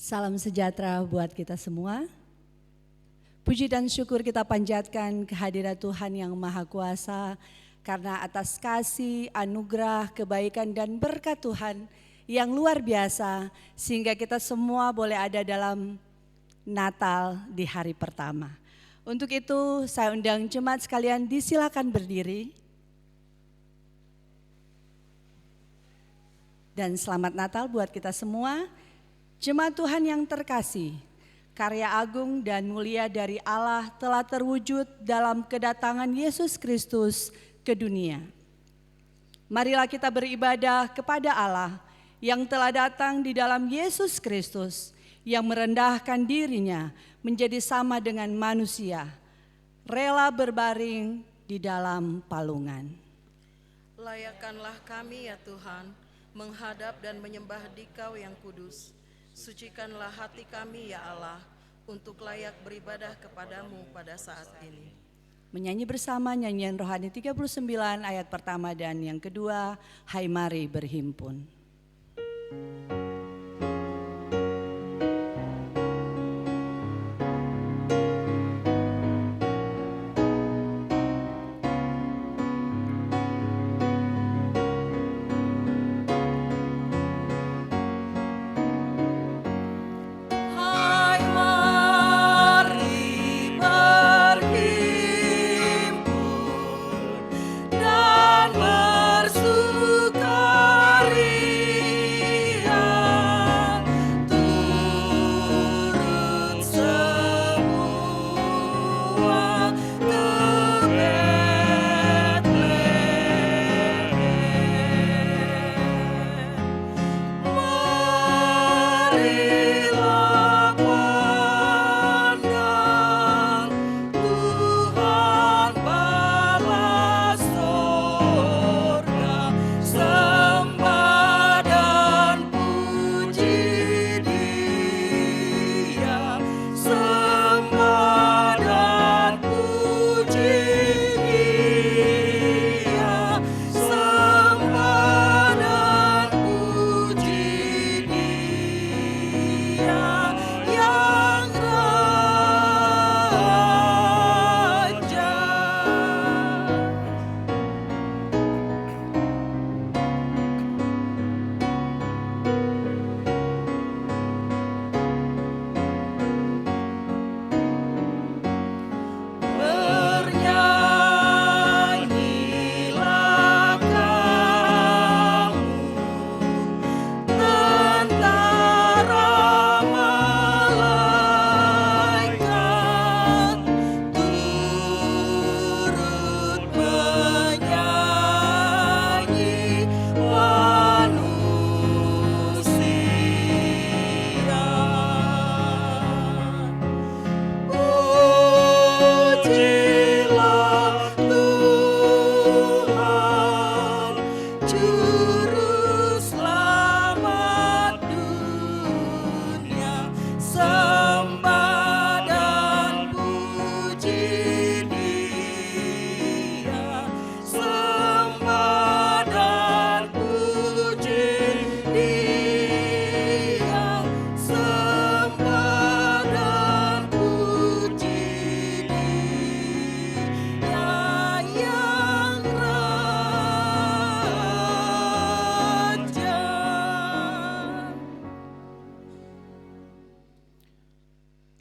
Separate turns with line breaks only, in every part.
Salam sejahtera buat kita semua. Puji dan syukur kita panjatkan kehadirat Tuhan yang Maha Kuasa karena atas kasih, anugerah, kebaikan dan berkat Tuhan yang luar biasa sehingga kita semua boleh ada dalam Natal di hari pertama. Untuk itu saya undang jemaat sekalian disilakan berdiri. Dan selamat Natal buat kita semua. Jemaat Tuhan yang terkasih, karya agung dan mulia dari Allah telah terwujud dalam kedatangan Yesus Kristus ke dunia. Marilah kita beribadah kepada Allah yang telah datang di dalam Yesus Kristus, yang merendahkan dirinya menjadi sama dengan manusia, rela berbaring di dalam palungan.
Layakkanlah kami ya Tuhan, menghadap dan menyembah Dikau yang kudus. Sucikanlah hati kami ya Allah, untuk layak beribadah kepadamu pada saat ini.
Menyanyi bersama nyanyian rohani 39 ayat pertama dan yang kedua, Hai mari berhimpun.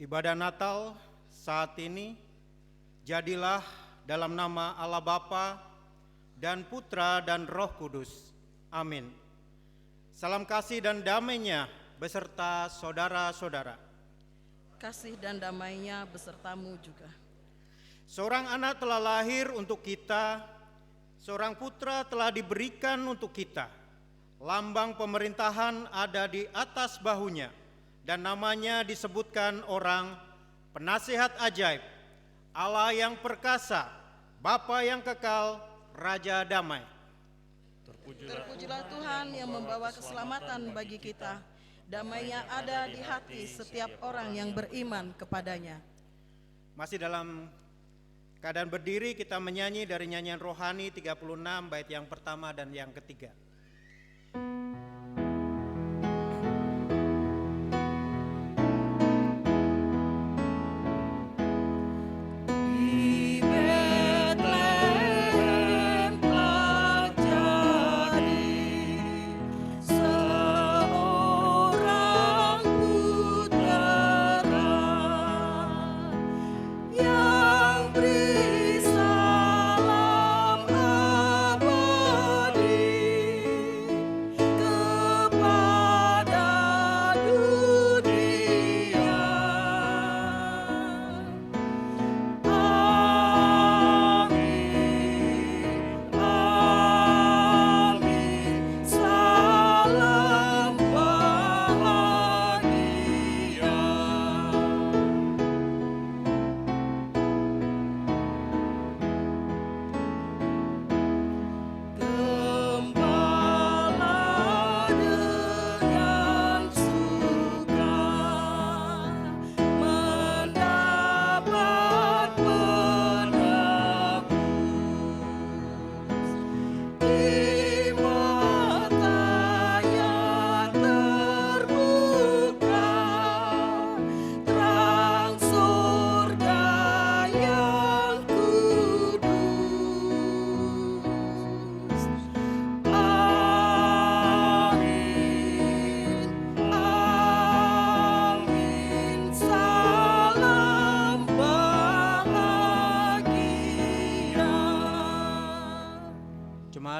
Ibadah Natal saat ini jadilah dalam nama Allah Bapa dan Putra dan Roh Kudus. Amin. Salam kasih dan damai-Nya beserta saudara-saudara.
Kasih dan damai-Nya besertamu juga.
Seorang anak telah lahir untuk kita, seorang putra telah diberikan untuk kita. Lambang pemerintahan ada di atas bahunya. Dan namanya disebutkan orang penasihat ajaib, Allah yang perkasa, Bapa yang kekal, Raja damai.
Terpujilah Tuhan yang membawa keselamatan bagi kita. Damai-Nya ada di hati setiap orang yang beriman kepadanya.
Masih dalam keadaan berdiri, kita menyanyi dari nyanyian rohani 36 bait yang pertama dan yang ketiga.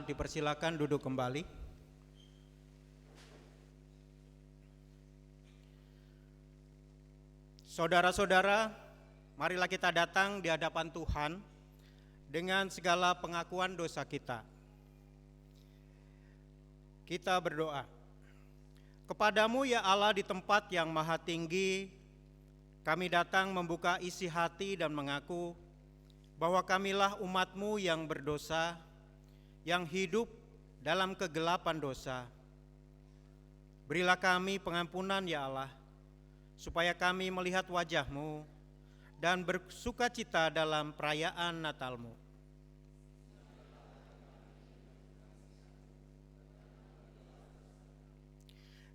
jemaat dipersilakan duduk kembali. Saudara-saudara, marilah kita datang di hadapan Tuhan dengan segala pengakuan dosa kita. Kita berdoa. Kepadamu ya Allah di tempat yang maha tinggi, kami datang membuka isi hati dan mengaku bahwa kamilah umat-Mu yang berdosa, yang hidup dalam kegelapan dosa. Berilah kami pengampunan ya Allah, supaya kami melihat wajah-Mu dan bersukacita dalam perayaan Natal-Mu.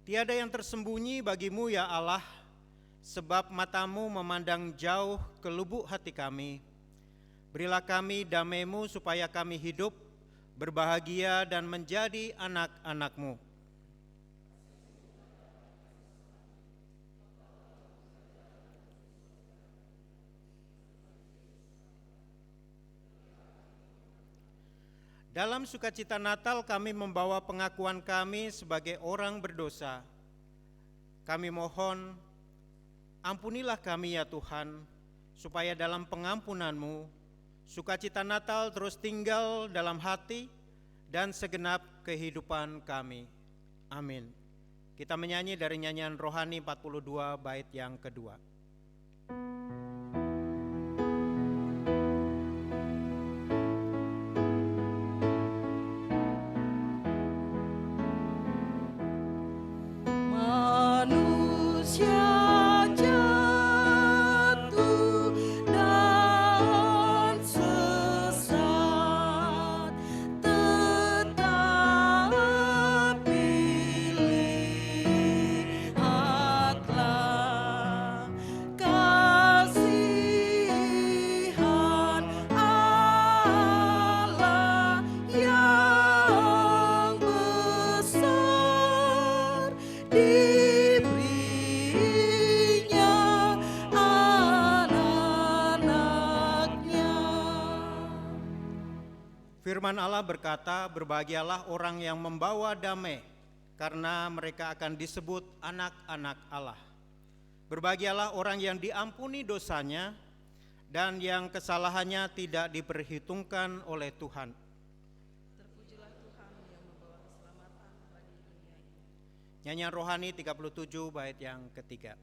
Tiada yang tersembunyi bagi-Mu ya Allah, sebab mata-Mu memandang jauh ke lubuk hati kami. Berilah kami damai-Mu supaya kami hidup, berbahagia dan menjadi anak-anak-Mu. Dalam sukacita Natal kami membawa pengakuan kami sebagai orang berdosa. Kami mohon, ampunilah kami ya Tuhan, supaya dalam pengampunan-Mu, sukacita Natal terus tinggal dalam hati dan segenap kehidupan kami. Amin. Kita menyanyi dari nyanyian rohani 42 bait yang kedua. Firman Allah berkata, berbahagialah orang yang membawa damai, karena mereka akan disebut anak-anak Allah. Berbahagialah orang yang diampuni dosanya, dan yang kesalahannya tidak diperhitungkan oleh Tuhan.
Terpujilah Tuhan yang membawa keselamatan bagi dunia ini.
Nyanyian rohani 37 bait yang ketiga.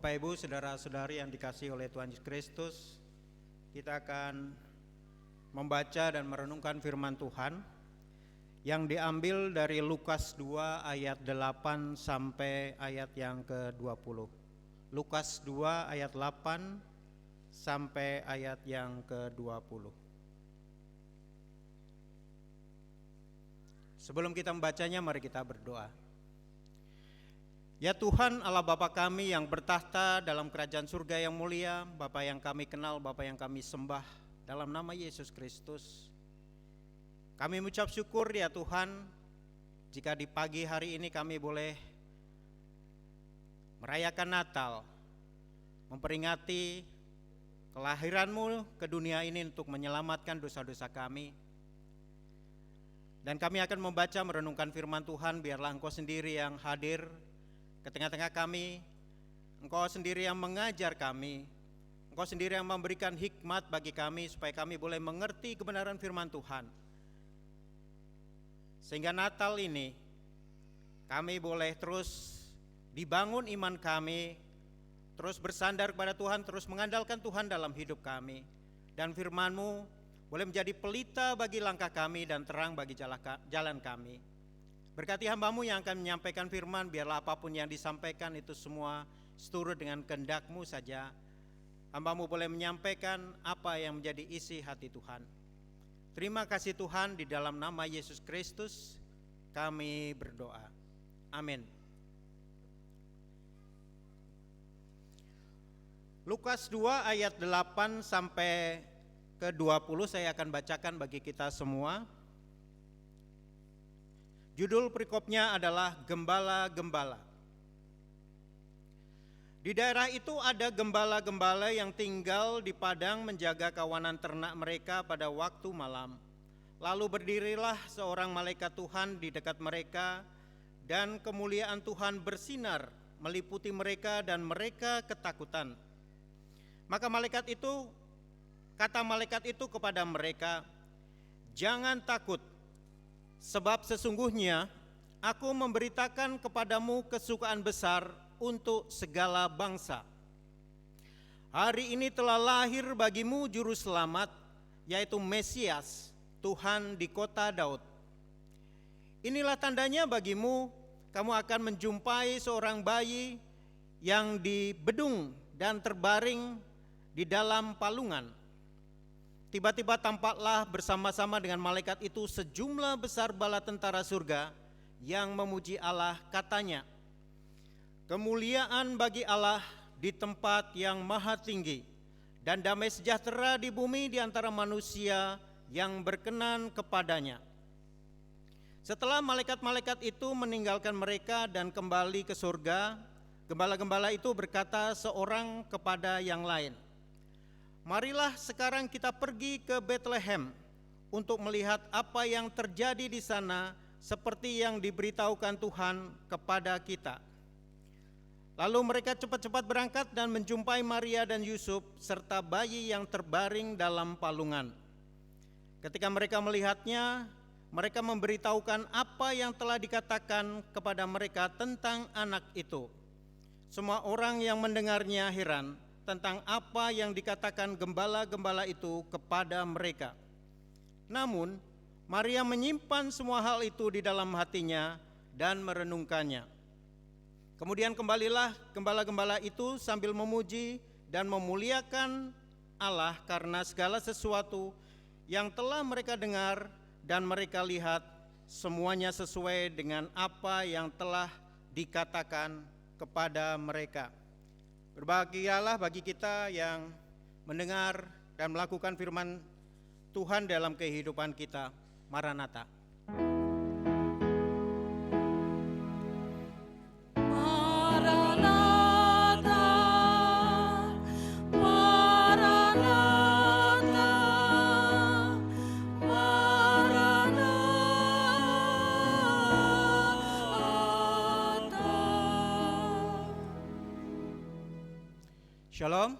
Bapak Ibu, saudara-saudari yang dikasihi oleh Tuhan Yesus Kristus, kita akan membaca dan merenungkan firman Tuhan yang diambil dari Lukas 2 ayat 8 sampai ayat yang ke-20. Lukas 2 ayat 8 sampai ayat yang ke-20. Sebelum kita membacanya, mari kita berdoa. Ya Tuhan Allah Bapa kami yang bertahta dalam kerajaan surga yang mulia, Bapa yang kami kenal, Bapa yang kami sembah, dalam nama Yesus Kristus, kami mengucap syukur ya Tuhan, jika di pagi hari ini kami boleh merayakan Natal, memperingati kelahiran-Mu ke dunia ini untuk menyelamatkan dosa-dosa kami. Dan kami akan membaca merenungkan firman Tuhan, biarlah Engkau sendiri yang hadir ke tengah-tengah kami, Engkau sendiri yang mengajar kami, Engkau sendiri yang memberikan hikmat bagi kami supaya kami boleh mengerti kebenaran firman Tuhan. Sehingga Natal ini kami boleh terus dibangun iman kami, terus bersandar kepada Tuhan, terus mengandalkan Tuhan dalam hidup kami. Dan firman-Mu boleh menjadi pelita bagi langkah kami dan terang bagi jalan kami. Berkati hamba-Mu yang akan menyampaikan firman, biarlah apapun yang disampaikan itu semua seturut dengan kehendak-Mu saja. Hamba-Mu boleh menyampaikan apa yang menjadi isi hati Tuhan. Terima kasih Tuhan, di dalam nama Yesus Kristus kami berdoa. Amin. Lukas 2 ayat 8 sampai ke 20 saya akan bacakan bagi kita semua. Judul perikopnya adalah Gembala-Gembala. Di daerah itu ada gembala-gembala yang tinggal di padang menjaga kawanan ternak mereka pada waktu malam. Lalu berdirilah seorang malaikat Tuhan di dekat mereka, dan kemuliaan Tuhan bersinar meliputi mereka dan mereka ketakutan. Maka kata malaikat itu kepada mereka, "Jangan takut, sebab sesungguhnya aku memberitakan kepadamu kesukaan besar untuk segala bangsa. Hari ini telah lahir bagimu juru selamat, yaitu Mesias, Tuhan di kota Daud. Inilah tandanya bagimu, kamu akan menjumpai seorang bayi yang dibedung dan terbaring di dalam palungan." Tiba-tiba tampaklah bersama-sama dengan malaikat itu sejumlah besar bala tentara surga yang memuji Allah, katanya, "Kemuliaan bagi Allah di tempat yang maha tinggi, dan damai sejahtera di bumi di antara manusia yang berkenan kepadanya." Setelah malaikat-malaikat itu meninggalkan mereka dan kembali ke surga, gembala-gembala itu berkata seorang kepada yang lain, "Marilah sekarang kita pergi ke Betlehem untuk melihat apa yang terjadi di sana seperti yang diberitahukan Tuhan kepada kita." Lalu mereka cepat-cepat berangkat dan menjumpai Maria dan Yusuf serta bayi yang terbaring dalam palungan. Ketika mereka melihatnya, mereka memberitahukan apa yang telah dikatakan kepada mereka tentang anak itu. Semua orang yang mendengarnya heran tentang apa yang dikatakan gembala-gembala itu kepada mereka. Namun Maria menyimpan semua hal itu di dalam hatinya dan merenungkannya. Kemudian kembalilah gembala-gembala itu sambil memuji dan memuliakan Allah karena segala sesuatu yang telah mereka dengar dan mereka lihat, semuanya sesuai dengan apa yang telah dikatakan kepada mereka. Berbahagialah bagi kita yang mendengar dan melakukan firman Tuhan dalam kehidupan kita. Maranatha. Shalom.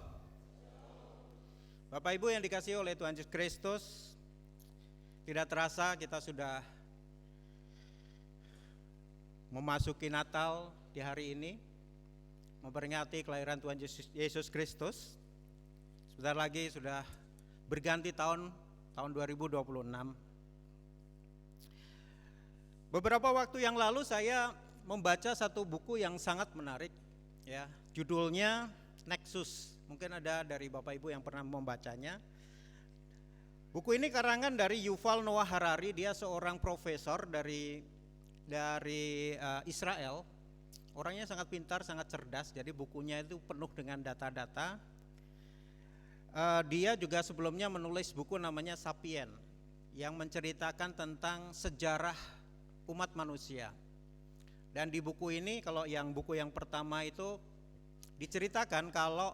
Bapak Ibu yang dikasihi oleh Tuhan Yesus Kristus, tidak terasa kita sudah memasuki Natal di hari ini, memperingati kelahiran Tuhan Yesus Kristus. Sebentar lagi sudah berganti tahun 2026. Beberapa waktu yang lalu saya membaca satu buku yang sangat menarik, ya, judulnya Nexus. Mungkin ada dari Bapak Ibu yang pernah membacanya. Buku ini karangan dari Yuval Noah Harari. Dia seorang profesor dari Israel. Orangnya sangat pintar, sangat cerdas. Jadi bukunya itu penuh dengan data-data. Dia juga sebelumnya menulis buku namanya Sapien, yang menceritakan tentang sejarah umat manusia. Dan di buku ini, kalau buku yang pertama itu diceritakan kalau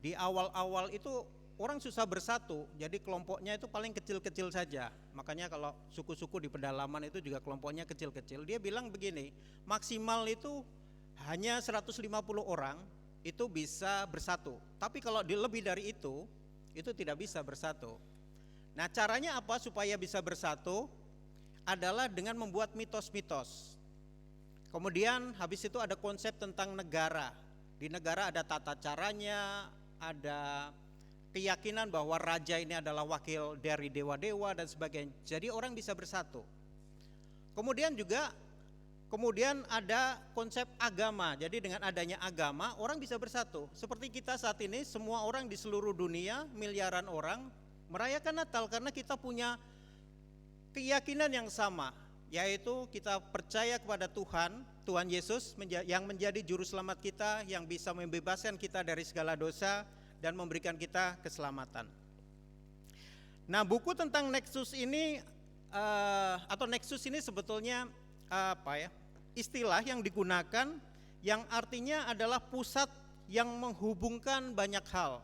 di awal-awal itu orang susah bersatu, jadi kelompoknya itu paling kecil-kecil saja. Makanya kalau suku-suku di pedalaman itu juga kelompoknya kecil-kecil. Dia bilang begini, maksimal itu hanya 150 orang itu bisa bersatu. Tapi kalau lebih dari itu tidak bisa bersatu. Nah, caranya apa supaya bisa bersatu? adalah dengan membuat mitos-mitos. Kemudian habis itu ada konsep tentang negara. Di negara ada tata caranya, ada keyakinan bahwa raja ini adalah wakil dari dewa-dewa dan sebagainya. Jadi orang bisa bersatu. Kemudian ada konsep agama. Jadi dengan adanya agama orang bisa bersatu. Seperti kita saat ini, semua orang di seluruh dunia, miliaran orang merayakan Natal karena kita punya keyakinan yang sama, yaitu kita percaya kepada Tuhan Yesus yang menjadi juru selamat kita, yang bisa membebaskan kita dari segala dosa dan memberikan kita keselamatan. Nah, buku tentang Nexus ini Nexus ini sebetulnya istilah yang digunakan yang artinya adalah pusat yang menghubungkan banyak hal.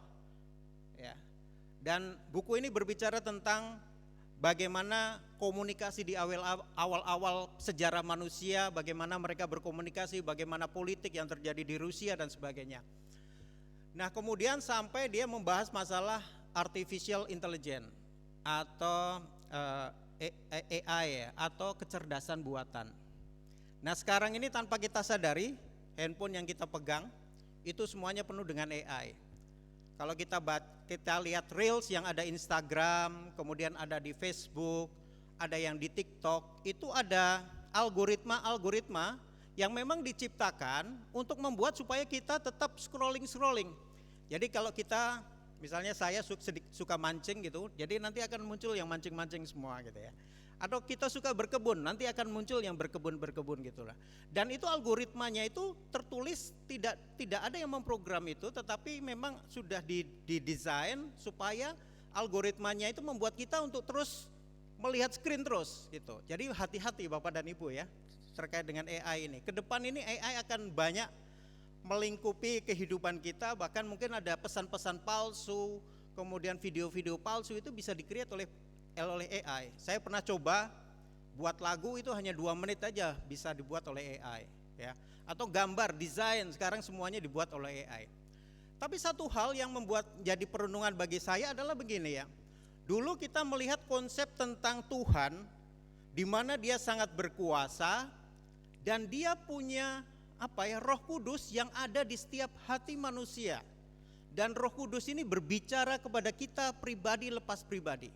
Ya. Dan buku ini berbicara tentang bagaimana komunikasi di awal-awal sejarah manusia, bagaimana mereka berkomunikasi, bagaimana politik yang terjadi di Rusia dan sebagainya. Nah, kemudian sampai dia membahas masalah artificial intelligence atau AI atau kecerdasan buatan. Nah, sekarang ini tanpa kita sadari, handphone yang kita pegang itu semuanya penuh dengan AI. Kalau kita lihat reels yang ada Instagram, kemudian ada di Facebook, ada yang di TikTok, itu ada algoritma yang memang diciptakan untuk membuat supaya kita tetap scrolling. Jadi kalau kita, misalnya saya suka mancing gitu, jadi nanti akan muncul yang mancing-mancing semua gitu ya. Atau kita suka berkebun, nanti akan muncul yang berkebun gitulah. Dan itu algoritmanya itu tertulis, tidak ada yang memprogram itu, tetapi memang sudah didesain supaya algoritmanya itu membuat kita untuk terus melihat screen terus gitu. Jadi hati-hati Bapak dan Ibu ya terkait dengan AI ini. Kedepan ini AI akan banyak melingkupi kehidupan kita, bahkan mungkin ada pesan-pesan palsu, kemudian video-video palsu itu bisa di-create oleh AI. Saya pernah coba buat lagu itu hanya 2 menit aja bisa dibuat oleh AI ya. Atau gambar, desain sekarang semuanya dibuat oleh AI. Tapi satu hal yang membuat jadi perenungan bagi saya adalah begini ya. Dulu kita melihat konsep tentang Tuhan di mana dia sangat berkuasa dan dia punya Roh Kudus yang ada di setiap hati manusia. Dan Roh Kudus ini berbicara kepada kita pribadi lepas pribadi.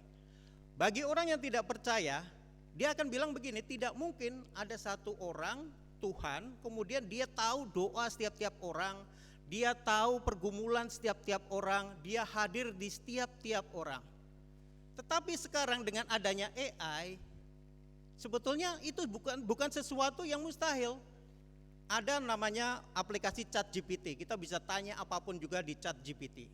Bagi orang yang tidak percaya, dia akan bilang begini, tidak mungkin ada satu orang Tuhan, kemudian dia tahu doa setiap-tiap orang, dia tahu pergumulan setiap-tiap orang, dia hadir di setiap-tiap orang. Tetapi sekarang dengan adanya AI, sebetulnya itu bukan sesuatu yang mustahil. Ada namanya aplikasi ChatGPT, kita bisa tanya apapun juga di ChatGPT.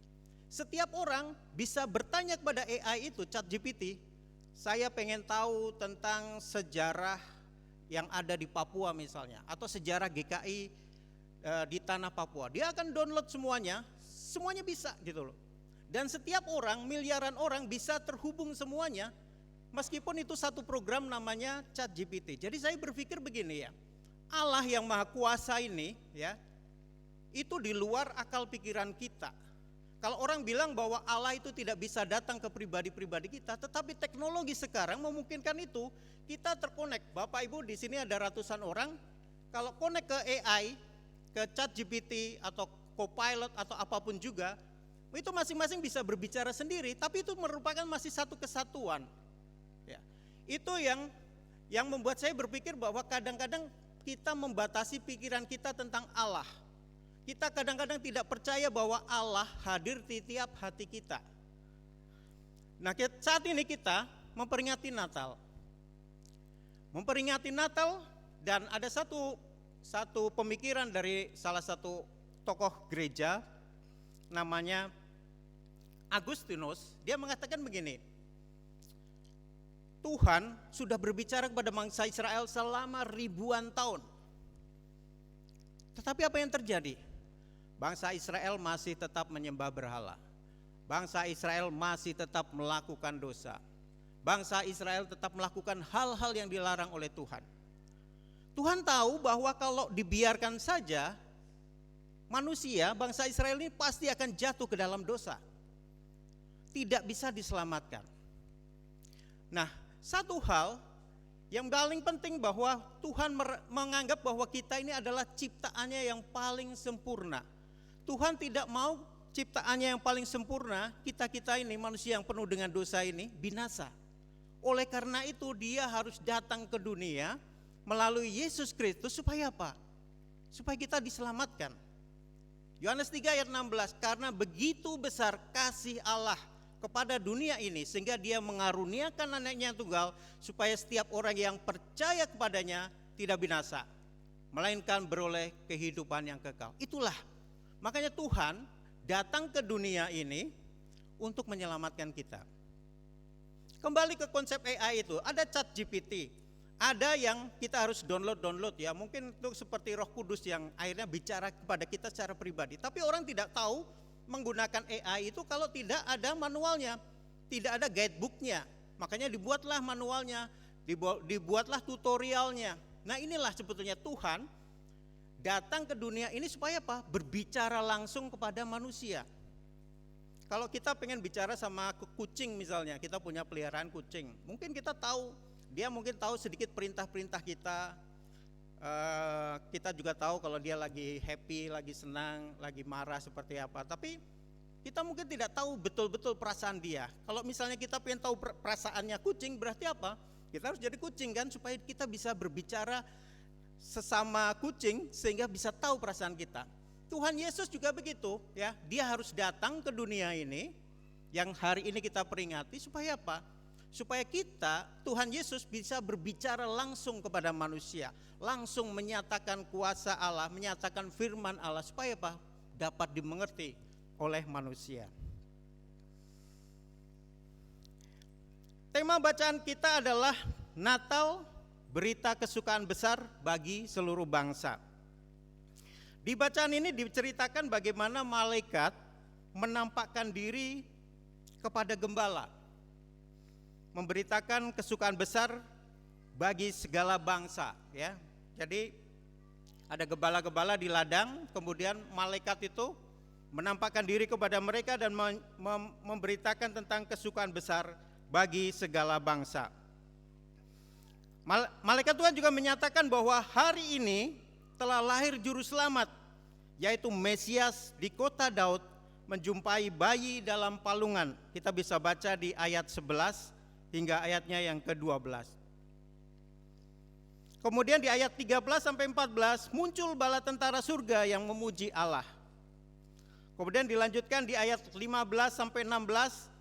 Setiap orang bisa bertanya kepada AI itu, ChatGPT, saya pengen tahu tentang sejarah yang ada di Papua misalnya, atau sejarah GKI di tanah Papua. Dia akan download semuanya bisa gitu loh. Dan setiap orang, miliaran orang bisa terhubung semuanya, meskipun itu satu program namanya ChatGPT. Jadi saya berpikir begini ya, Allah yang Maha Kuasa ini ya, itu di luar akal pikiran kita. Kalau orang bilang bahwa Allah itu tidak bisa datang ke pribadi-pribadi kita, tetapi teknologi sekarang memungkinkan itu. Kita terkonek. Bapak Ibu di sini ada ratusan orang. Kalau konek ke AI, ke ChatGPT atau Copilot atau apapun juga, itu masing-masing bisa berbicara sendiri, tapi itu merupakan masih satu kesatuan. Ya. Itu yang membuat saya berpikir bahwa kadang-kadang kita membatasi pikiran kita tentang Allah. Kita kadang-kadang tidak percaya bahwa Allah hadir di tiap hati kita. Nah, saat ini kita memperingati Natal. Dan ada satu pemikiran dari salah satu tokoh gereja namanya Agustinus. Dia mengatakan begini, Tuhan sudah berbicara kepada bangsa Israel selama ribuan tahun. Tetapi apa yang terjadi? Bangsa Israel masih tetap menyembah berhala. Bangsa Israel masih tetap melakukan dosa. Bangsa Israel tetap melakukan hal-hal yang dilarang oleh Tuhan. Tuhan tahu bahwa kalau dibiarkan saja, manusia, bangsa Israel ini pasti akan jatuh ke dalam dosa. Tidak bisa diselamatkan. Nah, satu hal Yang paling penting bahwa Tuhan menganggap bahwa kita ini adalah ciptaannya yang paling sempurna. Tuhan tidak mau ciptaannya yang paling sempurna, kita ini manusia yang penuh dengan dosa ini binasa. Oleh karena itu dia harus datang ke dunia melalui Yesus Kristus supaya apa? Supaya kita diselamatkan. Yohanes 3 ayat 16, karena begitu besar kasih Allah kepada dunia ini sehingga dia mengaruniakan anaknya yang tunggal supaya setiap orang yang percaya kepadanya tidak binasa melainkan beroleh kehidupan yang kekal. Itulah makanya Tuhan datang ke dunia ini untuk menyelamatkan kita. Kembali ke konsep AI itu, ada ChatGPT, ada yang kita harus download ya, mungkin itu seperti Roh Kudus yang akhirnya bicara kepada kita secara pribadi. Tapi orang tidak tahu menggunakan AI itu kalau tidak ada manualnya, tidak ada guidebooknya. Makanya dibuatlah manualnya, dibuatlah tutorialnya. Nah inilah sebetulnya Tuhan datang ke dunia ini supaya apa? Berbicara langsung kepada manusia. Kalau kita pengen bicara sama kucing misalnya, kita punya peliharaan kucing, mungkin kita tahu, dia mungkin tahu sedikit perintah-perintah kita. Kita juga tahu kalau dia lagi happy, lagi senang, lagi marah seperti apa. Tapi kita mungkin tidak tahu betul-betul perasaan dia. Kalau misalnya kita pengen tahu perasaannya kucing, berarti apa? Kita harus jadi kucing kan, supaya kita bisa berbicara sesama kucing sehingga bisa tahu perasaan kita. Tuhan Yesus juga begitu ya, dia harus datang ke dunia ini yang hari ini kita peringati supaya apa? Supaya kita, Tuhan Yesus bisa berbicara langsung kepada manusia, langsung menyatakan kuasa Allah, menyatakan firman Allah supaya apa? Dapat dimengerti oleh manusia. Tema bacaan kita adalah Natal, berita kesukaan besar bagi seluruh bangsa. Di bacaan ini diceritakan bagaimana malaikat menampakkan diri kepada gembala, memberitakan kesukaan besar bagi segala bangsa ya. Jadi ada gembala-gembala di ladang, kemudian malaikat itu menampakkan diri kepada mereka dan memberitakan tentang kesukaan besar bagi segala bangsa. Malaikat Tuhan juga menyatakan bahwa hari ini telah lahir juru selamat, yaitu Mesias di kota Daud, menjumpai bayi dalam palungan. Kita bisa baca di ayat 11 hingga ayatnya yang ke-12. Kemudian di ayat 13 sampai 14 muncul bala tentara surga yang memuji Allah. Kemudian dilanjutkan di ayat 15 sampai 16,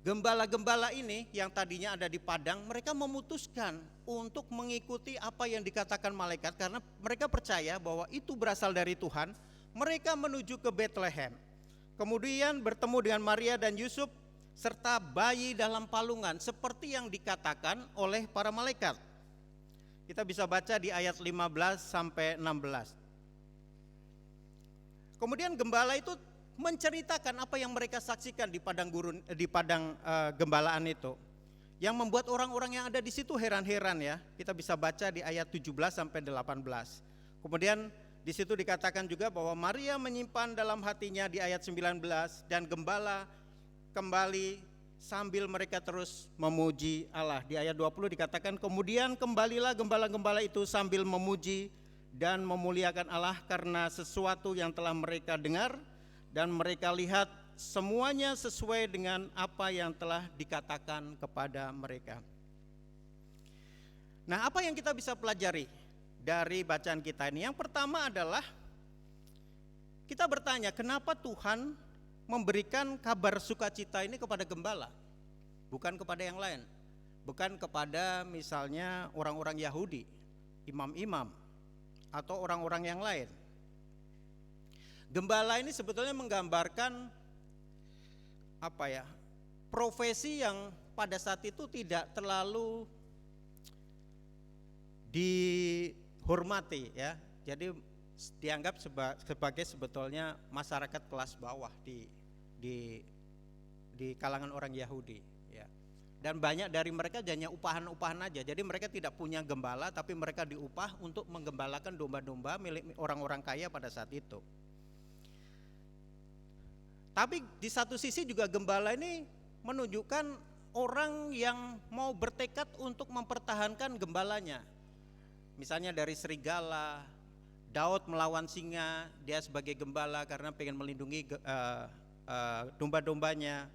gembala-gembala ini yang tadinya ada di padang, mereka memutuskan untuk mengikuti apa yang dikatakan malaikat karena mereka percaya bahwa itu berasal dari Tuhan. Mereka menuju ke Bethlehem. Kemudian bertemu dengan Maria dan Yusuf serta bayi dalam palungan seperti yang dikatakan oleh para malaikat. Kita bisa baca di ayat 15 sampai 16. Kemudian gembala itu menceritakan apa yang mereka saksikan di padang gurun, di padang gembalaan itu, yang membuat orang-orang yang ada di situ heran-heran ya. Kita bisa baca di ayat 17 sampai 18. Kemudian di situ dikatakan juga bahwa Maria menyimpan dalam hatinya di ayat 19, dan gembala kembali sambil mereka terus memuji Allah. Di ayat 20 dikatakan kemudian kembalilah gembala-gembala itu sambil memuji dan memuliakan Allah karena sesuatu yang telah mereka dengar dan mereka lihat semuanya sesuai dengan apa yang telah dikatakan kepada mereka. Nah, apa yang kita bisa pelajari dari bacaan kita ini? Yang pertama adalah kita bertanya, kenapa Tuhan memberikan kabar sukacita ini kepada gembala, bukan kepada yang lain, bukan kepada misalnya orang-orang Yahudi, imam-imam, atau orang-orang yang lain. Gembala ini sebetulnya menggambarkan apa ya? Profesi yang pada saat itu tidak terlalu dihormati ya. Jadi dianggap sebagai sebetulnya masyarakat kelas bawah di kalangan orang Yahudi ya. Dan banyak dari mereka hanya upahan-upahan aja. Jadi mereka tidak punya gembala, tapi mereka diupah untuk menggembalakan domba-domba milik orang-orang kaya pada saat itu. Tapi di satu sisi juga gembala ini menunjukkan orang yang mau bertekad untuk mempertahankan gembalanya. Misalnya dari serigala, Daud melawan singa, dia sebagai gembala karena pengen melindungi domba-dombanya.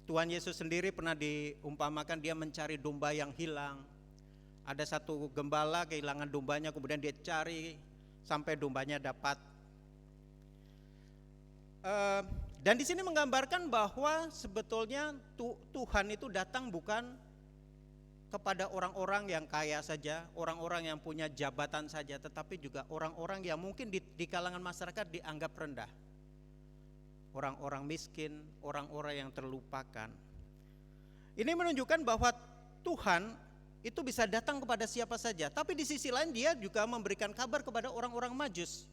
Tuhan Yesus sendiri pernah diumpamakan dia mencari domba yang hilang. Ada satu gembala kehilangan dombanya, kemudian dia cari sampai dombanya dapat. Dan di sini menggambarkan bahwa sebetulnya Tuhan itu datang bukan kepada orang-orang yang kaya saja, orang-orang yang punya jabatan saja, tetapi juga orang-orang yang mungkin di kalangan masyarakat dianggap rendah. Orang-orang miskin, orang-orang yang terlupakan. Ini menunjukkan bahwa Tuhan itu bisa datang kepada siapa saja, tapi di sisi lain dia juga memberikan kabar kepada orang-orang Majus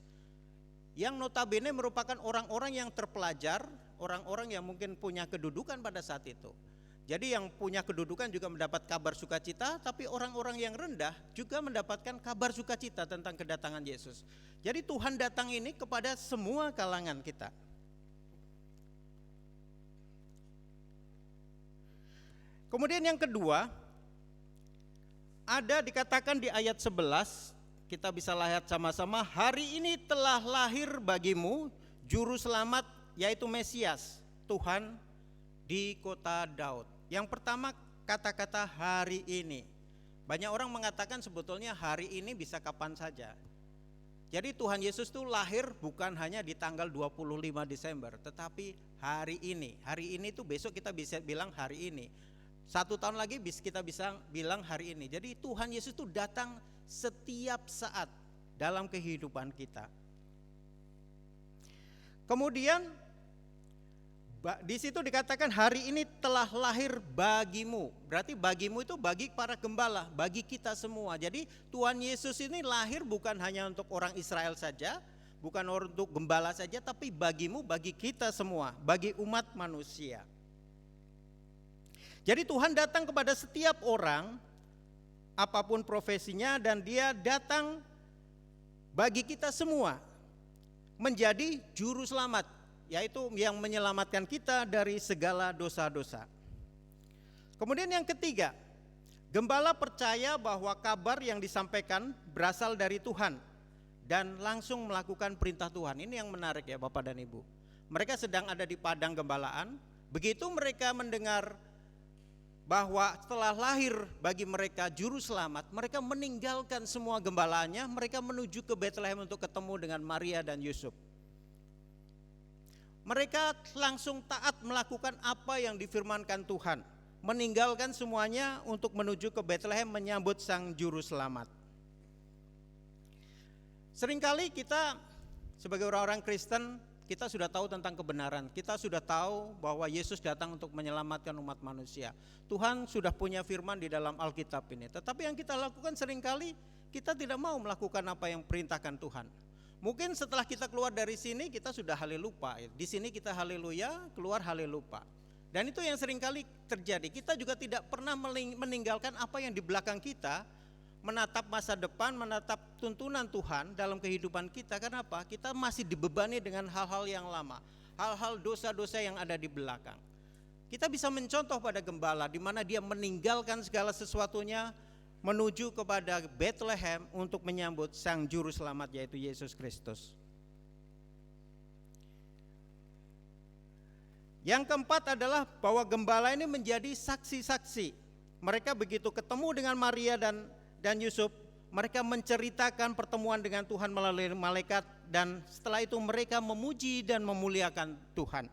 yang notabene merupakan orang-orang yang terpelajar, orang-orang yang mungkin punya kedudukan pada saat itu. Jadi yang punya kedudukan juga mendapat kabar sukacita, tapi orang-orang yang rendah juga mendapatkan kabar sukacita tentang kedatangan Yesus. Jadi Tuhan datang ini kepada semua kalangan kita. Kemudian yang kedua, ada dikatakan di ayat 11, kita bisa lihat sama-sama, hari ini telah lahir bagimu juru selamat, yaitu Mesias, Tuhan di kota Daud. Yang pertama kata-kata hari ini. Banyak orang mengatakan sebetulnya hari ini bisa kapan saja. Jadi Tuhan Yesus itu lahir bukan hanya di tanggal 25 Desember, tetapi hari ini. Hari ini itu besok kita bisa bilang hari ini. 1 tahun lagi kita bisa bilang hari ini. Jadi Tuhan Yesus itu datang setiap saat dalam kehidupan kita. Kemudian di situ dikatakan hari ini telah lahir bagimu. Berarti bagimu itu bagi para gembala, bagi kita semua. Jadi Tuhan Yesus ini lahir bukan hanya untuk orang Israel saja, bukan untuk gembala saja, tapi bagimu, bagi kita semua, bagi umat manusia. Jadi Tuhan datang kepada setiap orang, apapun profesinya, dan dia datang bagi kita semua menjadi juru selamat, yaitu yang menyelamatkan kita dari segala dosa-dosa. Kemudian yang ketiga, gembala percaya bahwa kabar yang disampaikan berasal dari Tuhan dan langsung melakukan perintah Tuhan. Ini yang menarik ya Bapak dan Ibu. Mereka sedang ada di padang gembalaan, begitu mereka mendengar bahwa setelah lahir bagi mereka juru selamat, mereka meninggalkan semua gembalaannya, mereka menuju ke Bethlehem untuk ketemu dengan Maria dan Yusuf. Mereka langsung taat melakukan apa yang difirmankan Tuhan, meninggalkan semuanya untuk menuju ke Bethlehem menyambut sang juru selamat. Seringkali kita sebagai orang-orang Kristen, kita sudah tahu tentang kebenaran. Kita sudah tahu bahwa Yesus datang untuk menyelamatkan umat manusia. Tuhan sudah punya firman di dalam Alkitab ini. Tetapi yang kita lakukan seringkali kita tidak mau melakukan apa yang perintahkan Tuhan. Mungkin setelah kita keluar dari sini kita sudah haleluya. Di sini kita haleluya, keluar haleluya. Dan itu yang seringkali terjadi. Kita juga tidak pernah meninggalkan apa yang di belakang kita, menatap masa depan, menatap tuntunan Tuhan dalam kehidupan kita. Kenapa? Kita masih dibebani dengan hal-hal yang lama, hal-hal dosa-dosa yang ada di belakang. Kita bisa mencontoh pada gembala di mana dia meninggalkan segala sesuatunya menuju kepada Bethlehem untuk menyambut sang juru selamat, yaitu Yesus Kristus. Yang keempat adalah bahwa gembala ini menjadi saksi-saksi. Mereka begitu ketemu dengan Maria dan Yusuf, mereka menceritakan pertemuan dengan Tuhan melalui malaikat, dan setelah itu mereka memuji dan memuliakan Tuhan.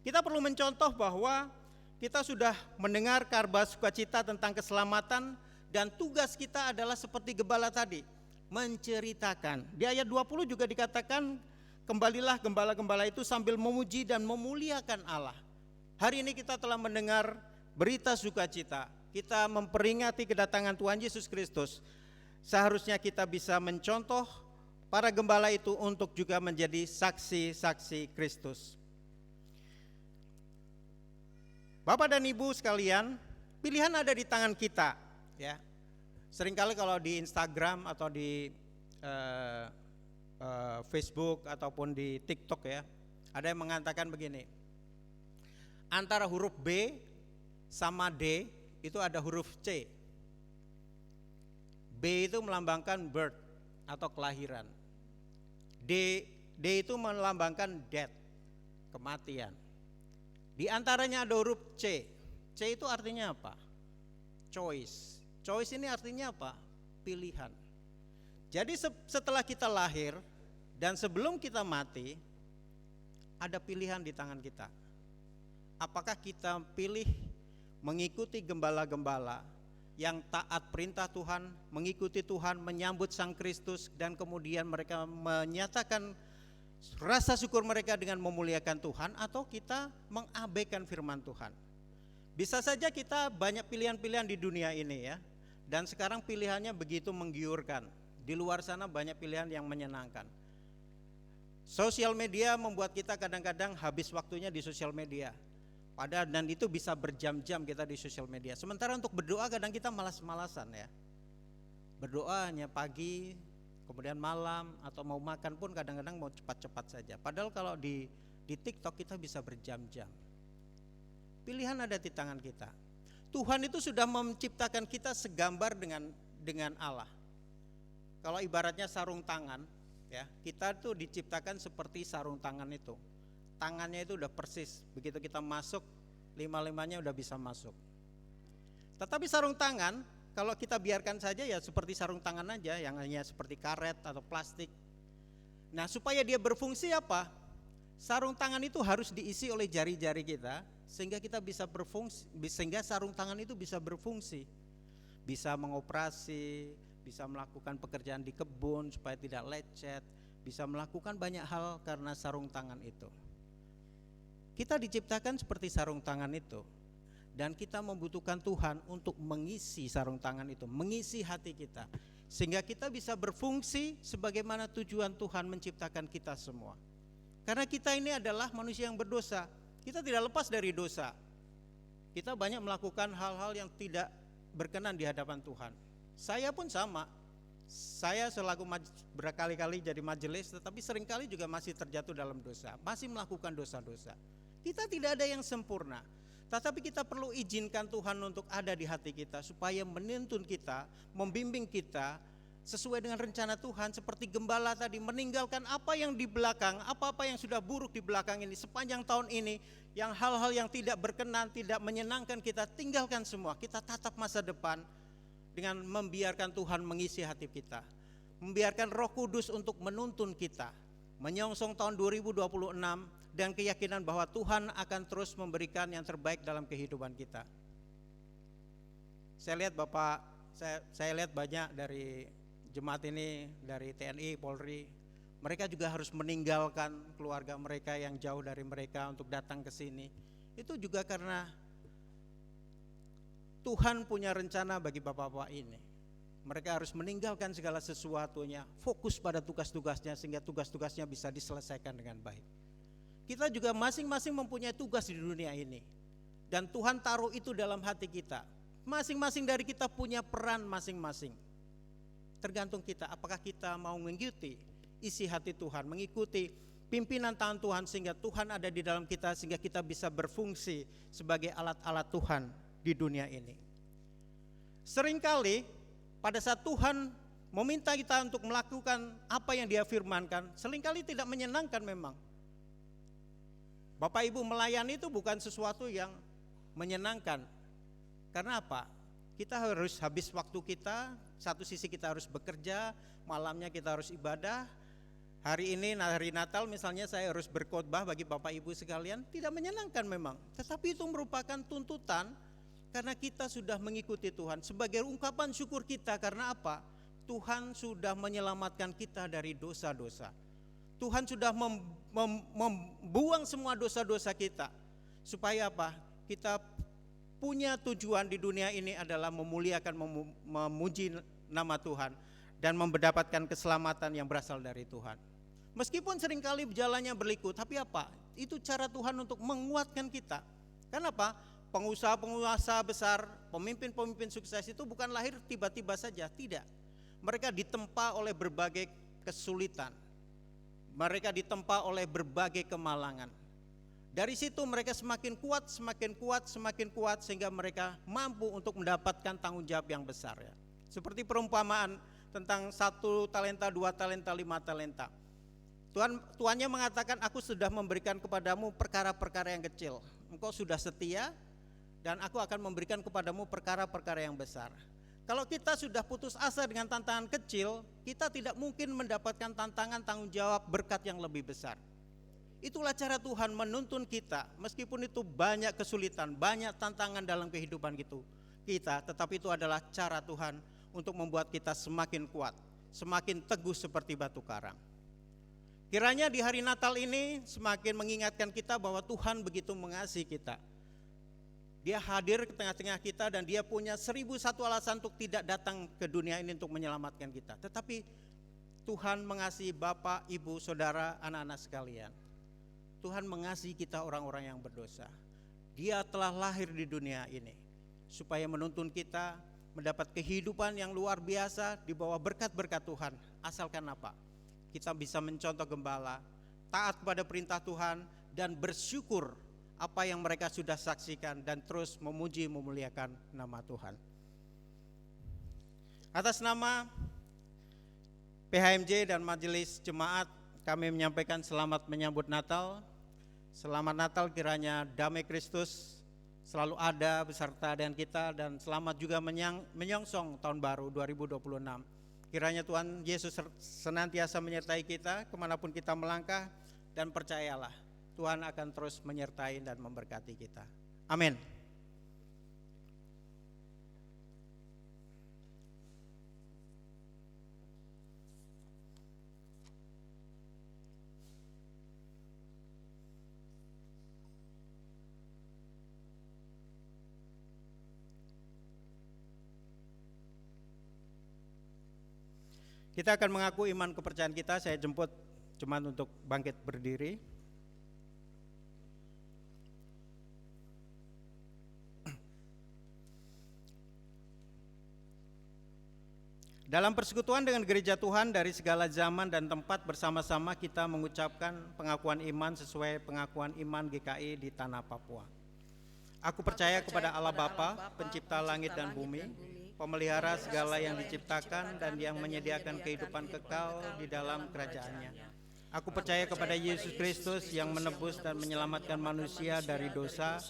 Kita perlu mencontoh bahwa kita sudah mendengar kabar sukacita tentang keselamatan, dan tugas kita adalah seperti gembala tadi, menceritakan. Di ayat 20 juga dikatakan, kembalilah gembala-gembala itu sambil memuji dan memuliakan Allah. Hari ini kita telah mendengar berita sukacita. Kita memperingati kedatangan Tuhan Yesus Kristus. Seharusnya kita bisa mencontoh para gembala itu untuk juga menjadi saksi-saksi Kristus. Bapak dan Ibu sekalian, pilihan ada di tangan kita, ya. Seringkali kalau di Instagram atau di Facebook ataupun di TikTok ya, ada yang mengatakan begini, antara huruf B sama D itu ada huruf C. B itu melambangkan birth atau kelahiran. D itu melambangkan death, kematian. Di antaranya ada huruf C. C itu artinya apa? Choice. Choice ini artinya apa? Pilihan. Jadi setelah kita lahir dan sebelum kita mati, ada pilihan di tangan kita. Apakah kita pilih mengikuti gembala-gembala yang taat perintah Tuhan, mengikuti Tuhan, menyambut Sang Kristus, dan kemudian mereka menyatakan rasa syukur mereka dengan memuliakan Tuhan, atau kita mengabaikan firman Tuhan. Bisa saja kita banyak pilihan-pilihan di dunia ini ya, dan sekarang pilihannya begitu menggiurkan. Di luar sana banyak pilihan yang menyenangkan. Sosial media membuat kita kadang-kadang habis waktunya di sosial media. Padahal dan itu bisa berjam-jam kita di sosial media. Sementara untuk berdoa kadang kita malas-malasan ya. Berdoa hanya pagi, kemudian malam, atau mau makan pun kadang-kadang mau cepat-cepat saja. Padahal kalau di TikTok kita bisa berjam-jam. Pilihan ada di tangan kita. Tuhan itu sudah menciptakan kita segambar dengan Allah. Kalau ibaratnya sarung tangan, ya, kita tuh diciptakan seperti sarung tangan itu. Tangannya itu udah persis, begitu kita masuk, lima-limanya udah bisa masuk. Tetapi sarung tangan, kalau kita biarkan saja ya seperti sarung tangan aja, yang hanya seperti karet atau plastik. Nah, supaya dia berfungsi apa? Sarung tangan itu harus diisi oleh jari-jari kita, sehingga kita bisa berfungsi, sehingga sarung tangan itu bisa berfungsi. Bisa mengoperasi, bisa melakukan pekerjaan di kebun supaya tidak lecet, bisa melakukan banyak hal karena sarung tangan itu. Kita diciptakan seperti sarung tangan itu, dan kita membutuhkan Tuhan untuk mengisi sarung tangan itu, mengisi hati kita, sehingga kita bisa berfungsi sebagaimana tujuan Tuhan menciptakan kita semua. Karena kita ini adalah manusia yang berdosa, kita tidak lepas dari dosa. Kita banyak melakukan hal-hal yang tidak berkenan di hadapan Tuhan. Saya pun sama. Saya selaku berkali-kali jadi majelis, tetapi seringkali juga masih terjatuh dalam dosa, masih melakukan dosa-dosa. Kita tidak ada yang sempurna, tetapi kita perlu izinkan Tuhan untuk ada di hati kita, supaya menuntun kita, membimbing kita sesuai dengan rencana Tuhan. Seperti gembala tadi, meninggalkan apa yang di belakang, apa-apa yang sudah buruk di belakang ini sepanjang tahun ini, yang hal-hal yang tidak berkenan, tidak menyenangkan kita, tinggalkan semua. Kita tatap masa depan dengan membiarkan Tuhan mengisi hati kita, membiarkan Roh Kudus untuk menuntun kita, menyongsong tahun 2026 dan keyakinan bahwa Tuhan akan terus memberikan yang terbaik dalam kehidupan kita. Saya lihat Bapak, saya lihat banyak dari jemaat ini, dari TNI, Polri, mereka juga harus meninggalkan keluarga mereka yang jauh dari mereka untuk datang ke sini. Itu juga karena Tuhan punya rencana bagi bapak-bapak ini. Mereka harus meninggalkan segala sesuatunya, fokus pada tugas-tugasnya, sehingga tugas-tugasnya bisa diselesaikan dengan baik. Kita juga masing-masing mempunyai tugas di dunia ini, dan Tuhan taruh itu dalam hati kita. Masing-masing dari kita punya peran masing-masing. Tergantung kita, apakah kita mau mengikuti isi hati Tuhan, mengikuti pimpinan tangan Tuhan, sehingga Tuhan ada di dalam kita, sehingga kita bisa berfungsi sebagai alat-alat Tuhan di dunia ini. Seringkali pada saat Tuhan meminta kita untuk melakukan apa yang Dia firmankan, seringkali tidak menyenangkan memang. Bapak Ibu, melayani itu bukan sesuatu yang menyenangkan. Karena apa? Kita harus habis waktu kita, satu sisi kita harus bekerja, malamnya kita harus ibadah. Hari ini, hari Natal misalnya, saya harus berkhotbah bagi Bapak Ibu sekalian, tidak menyenangkan memang. Tetapi itu merupakan tuntutan, karena kita sudah mengikuti Tuhan. Sebagai ungkapan syukur kita, karena apa? Tuhan sudah menyelamatkan kita dari dosa-dosa. Tuhan sudah membuang semua dosa-dosa kita. Supaya apa? Kita punya tujuan di dunia ini adalah memuliakan, memuji nama Tuhan, dan mendapatkan keselamatan yang berasal dari Tuhan. Meskipun seringkali jalannya berliku, tapi apa? Itu cara Tuhan untuk menguatkan kita. Kenapa? Pengusaha-pengusaha besar, pemimpin-pemimpin sukses itu bukan lahir tiba-tiba saja, tidak. Mereka ditempa oleh berbagai kesulitan. Mereka ditempa oleh berbagai kemalangan. Dari situ mereka semakin kuat, sehingga mereka mampu untuk mendapatkan tanggung jawab yang besar ya. Seperti perumpamaan tentang 1 talenta, 2 talenta, 5 talenta. Tuannya mengatakan, aku sudah memberikan kepadamu perkara-perkara yang kecil. Engkau sudah setia dan aku akan memberikan kepadamu perkara-perkara yang besar. Kalau kita sudah putus asa dengan tantangan kecil, kita tidak mungkin mendapatkan tantangan tanggung jawab berkat yang lebih besar. Itulah cara Tuhan menuntun kita, meskipun itu banyak kesulitan, banyak tantangan dalam kehidupan kita, tetapi itu adalah cara Tuhan untuk membuat kita semakin kuat, semakin teguh seperti batu karang. Kiranya di hari Natal ini semakin mengingatkan kita bahwa Tuhan begitu mengasihi kita. Dia hadir ke tengah-tengah kita dan dia punya 1001 alasan untuk tidak datang ke dunia ini untuk menyelamatkan kita. Tetapi Tuhan mengasihi Bapak, Ibu, Saudara, anak-anak sekalian. Tuhan mengasihi kita orang-orang yang berdosa. Dia telah lahir di dunia ini supaya menuntun kita mendapat kehidupan yang luar biasa di bawah berkat-berkat Tuhan. Asalkan apa? Kita bisa mencontoh gembala, taat kepada perintah Tuhan dan bersyukur apa yang mereka sudah saksikan dan terus memuji memuliakan nama Tuhan. Atas nama PHMJ dan Majelis Jemaat, kami menyampaikan selamat menyambut Natal. Selamat Natal, kiranya damai Kristus selalu ada beserta dengan kita, dan selamat juga menyongsong tahun baru 2026. Kiranya Tuhan Yesus senantiasa menyertai kita kemanapun kita melangkah, dan percayalah Tuhan akan terus menyertai dan memberkati kita. Amin. Kita akan mengaku iman kepercayaan kita. Saya jemput jemaat untuk bangkit berdiri. Dalam persekutuan dengan gereja Tuhan dari segala zaman dan tempat, bersama-sama kita mengucapkan pengakuan iman sesuai pengakuan iman GKI di tanah Papua. Aku percaya kepada Allah Bapa, pencipta langit dan bumi, pemelihara segala yang diciptakan dan yang menyediakan kehidupan kekal di dalam kerajaannya. Aku percaya kepada Yesus Kristus yang menebus dan menyelamatkan manusia dari dosa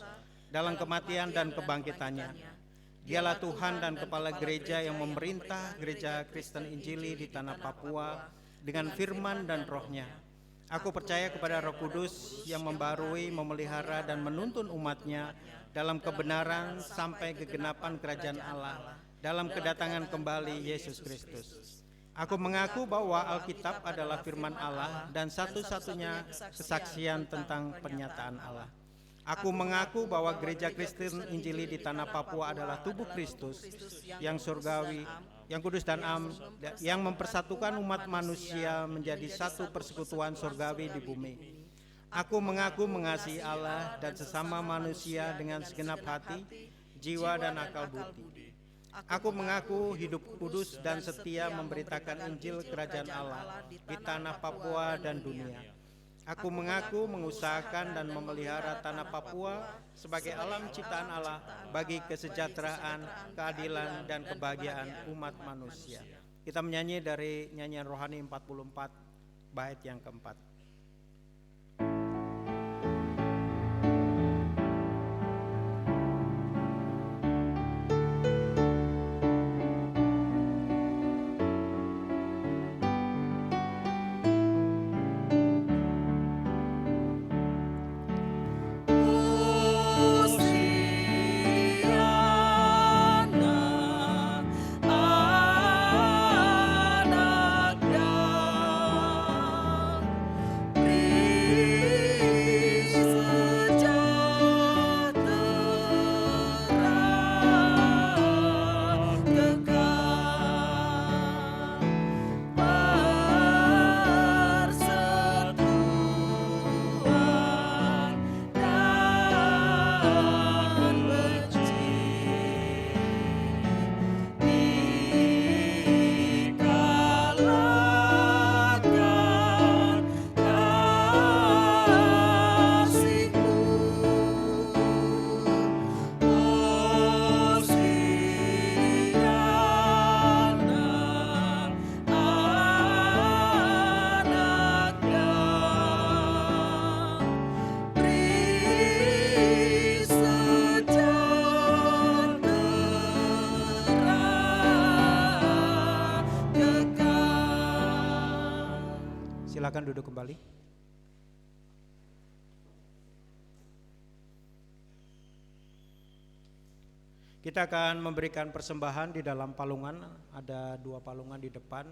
dalam kematian dan kebangkitannya. Dialah Tuhan dan Kepala Gereja yang memerintah Gereja Kristen Injili di tanah Papua dengan firman dan rohnya. Aku percaya kepada Roh Kudus yang membarui, memelihara dan menuntun umatnya dalam kebenaran sampai kegenapan kerajaan Allah dalam kedatangan kembali Yesus Kristus. Aku mengaku bahwa Alkitab adalah firman Allah dan satu-satunya kesaksian tentang pernyataan Allah. Aku mengaku bahwa Gereja Kristen Injili di tanah Papua adalah tubuh Kristus yang surgawi, yang kudus dan am, yang mempersatukan umat manusia menjadi satu persekutuan surgawi di bumi. Aku mengaku mengasihi Allah dan sesama manusia dengan segenap hati, jiwa dan akal budi. Aku mengaku hidup kudus dan setia memberitakan Injil Kerajaan Allah di tanah Papua dan dunia. Aku mengaku mengusahakan dan memelihara tanah Papua sebagai alam ciptaan Allah bagi kesejahteraan, keadilan, dan kebahagiaan umat manusia. Kita menyanyi dari nyanyian rohani 44 bait yang keempat. silakan duduk kembali. Kita akan memberikan persembahan di dalam palungan. Ada 2 palungan di depan,